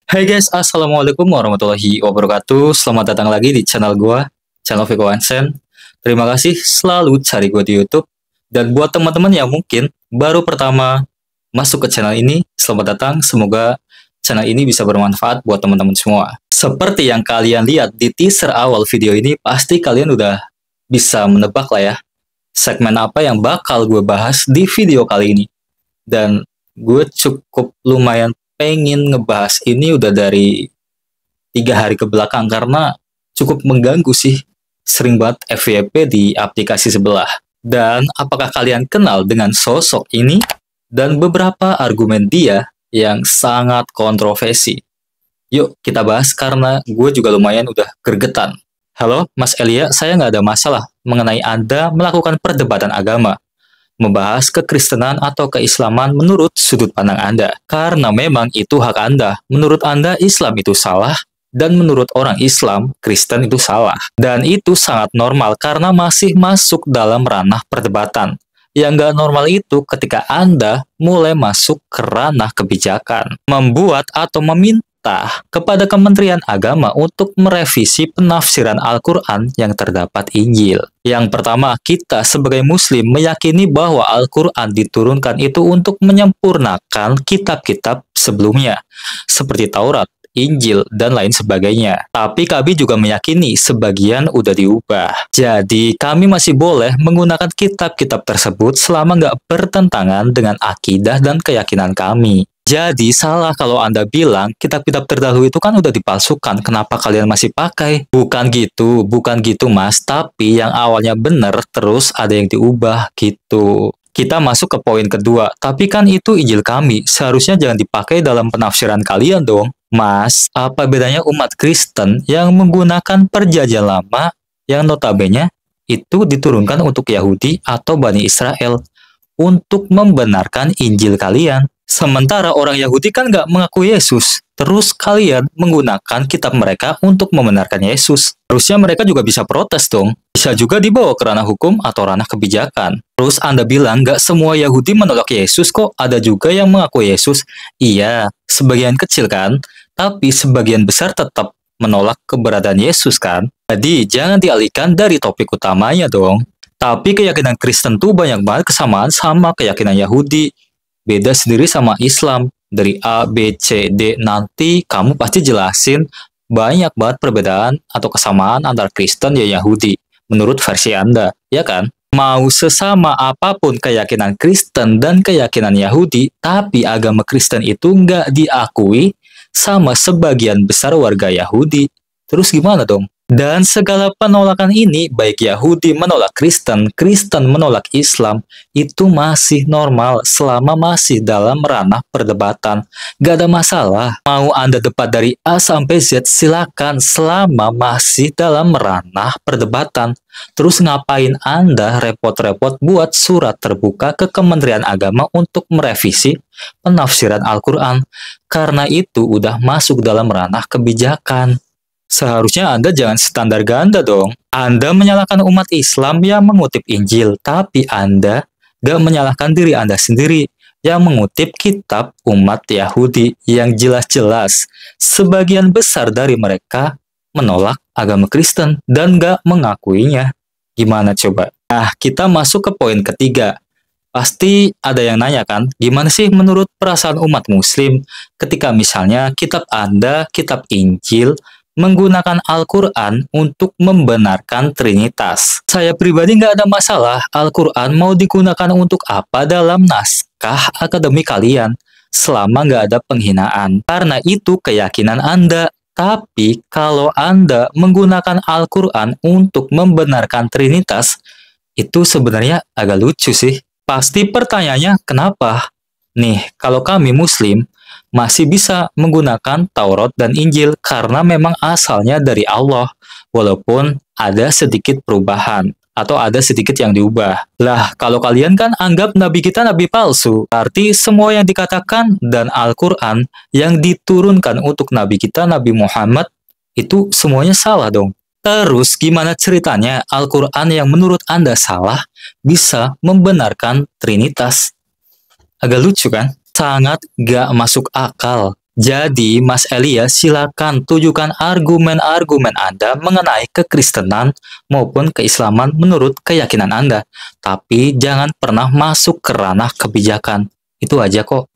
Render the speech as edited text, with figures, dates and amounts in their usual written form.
Hai guys, Assalamualaikum warahmatullahi wabarakatuh. Selamat datang lagi di channel gua, channel Vico Hansen. Terima kasih selalu cari gua di YouTube. Dan buat teman-teman yang mungkin baru pertama masuk ke channel ini, selamat datang. Semoga channel ini bisa bermanfaat buat teman-teman semua. Seperti yang kalian lihat di teaser awal video ini, pasti kalian udah bisa menebak lah ya, segmen apa yang bakal gue bahas di video kali ini. Dan gue cukup lumayan pengen ngebahas ini udah dari 3 hari ke belakang karena cukup mengganggu sih. Sering banget FYP di aplikasi sebelah. Dan apakah kalian kenal dengan sosok ini? Dan beberapa argumen dia yang sangat kontroversi. Yuk kita bahas karena gue juga lumayan udah gregetan. Halo Mas Elia, saya nggak ada masalah mengenai Anda melakukan perdebatan agama, membahas kekristenan atau keislaman menurut sudut pandang Anda. Karena memang itu hak Anda. Menurut Anda, Islam itu salah, dan menurut orang Islam, Kristen itu salah. Dan itu sangat normal karena masih masuk dalam ranah perdebatan. Yang nggak normal itu ketika Anda mulai masuk ke ranah kebijakan, membuat atau meminta kepada Kementerian Agama untuk merevisi penafsiran Al-Quran yang terdapat Injil. Yang pertama, kita sebagai Muslim meyakini bahwa Al-Quran diturunkan itu untuk menyempurnakan kitab-kitab sebelumnya, seperti Taurat, Injil, dan lain sebagainya. Tapi kami juga meyakini sebagian udah diubah. Jadi, kami masih boleh menggunakan kitab-kitab tersebut selama nggak bertentangan dengan akidah dan keyakinan kami. Jadi, salah kalau Anda bilang kitab-kitab terdahulu itu kan udah dipalsukan, kenapa kalian masih pakai? Bukan gitu mas, tapi yang awalnya benar terus ada yang diubah gitu. Kita masuk ke poin kedua, tapi kan itu Injil kami, seharusnya jangan dipakai dalam penafsiran kalian dong. Mas, apa bedanya umat Kristen yang menggunakan perjanjian lama yang notabene itu diturunkan untuk Yahudi atau Bani Israel untuk membenarkan Injil kalian? Sementara orang Yahudi kan nggak mengaku Yesus. Terus kalian menggunakan kitab mereka untuk membenarkan Yesus. Harusnya mereka juga bisa protes dong. Bisa juga dibawa ke ranah hukum atau ranah kebijakan. Terus Anda bilang nggak semua Yahudi menolak Yesus kok. Ada juga yang mengaku Yesus. Iya, sebagian kecil kan. Tapi sebagian besar tetap menolak keberadaan Yesus kan. Jadi jangan dialihkan dari topik utamanya dong. Tapi keyakinan Kristen tuh banyak banget kesamaan sama keyakinan Yahudi. Beda sendiri sama Islam. Dari A, B, C, D, nanti kamu pasti jelasin banyak banget perbedaan atau kesamaan antara Kristen dan Yahudi menurut versi Anda, ya kan? Mau sesama apapun keyakinan Kristen dan keyakinan Yahudi, tapi agama Kristen itu nggak diakui sama sebagian besar warga Yahudi. Terus gimana dong? Dan segala penolakan ini, baik Yahudi menolak Kristen, Kristen menolak Islam, itu masih normal selama masih dalam ranah perdebatan. Gak ada masalah. Mau Anda debat dari A sampai Z, silakan selama masih dalam ranah perdebatan. Terus ngapain Anda repot-repot buat surat terbuka ke Kementerian Agama untuk merevisi penafsiran Al-Quran? Karena itu udah masuk dalam ranah kebijakan. Seharusnya Anda jangan standar ganda dong. Anda menyalahkan umat Islam yang mengutip Injil, tapi Anda gak menyalahkan diri Anda sendiri yang mengutip kitab umat Yahudi yang jelas-jelas sebagian besar dari mereka menolak agama Kristen dan gak mengakuinya. Gimana coba? Nah, kita masuk ke poin ketiga. Pasti ada yang nanya kan, gimana sih menurut perasaan umat Muslim ketika misalnya kitab Anda, kitab Injil, menggunakan Al-Quran untuk membenarkan Trinitas. Saya pribadi nggak ada masalah Al-Quran mau digunakan untuk apa dalam naskah akademik kalian, selama nggak ada penghinaan. Karena itu keyakinan Anda. Tapi kalau Anda menggunakan Al-Quran untuk membenarkan Trinitas, itu sebenarnya agak lucu sih. Pasti pertanyaannya kenapa? Nih, kalau kami Muslim, masih bisa menggunakan Taurat dan Injil karena memang asalnya dari Allah, walaupun ada sedikit perubahan atau ada sedikit yang diubah. Lah, kalau kalian kan anggap Nabi kita Nabi palsu, berarti semua yang dikatakan dan Al-Quran yang diturunkan untuk Nabi kita Nabi Muhammad itu semuanya salah dong. Terus gimana ceritanya Al-Quran yang menurut Anda salah bisa membenarkan Trinitas? Agak lucu kan? Sangat gak masuk akal. Jadi, Mas Elia, silakan tunjukkan argumen-argumen Anda mengenai kekristenan maupun keislaman menurut keyakinan Anda. Tapi jangan pernah masuk ke ranah kebijakan. Itu aja kok.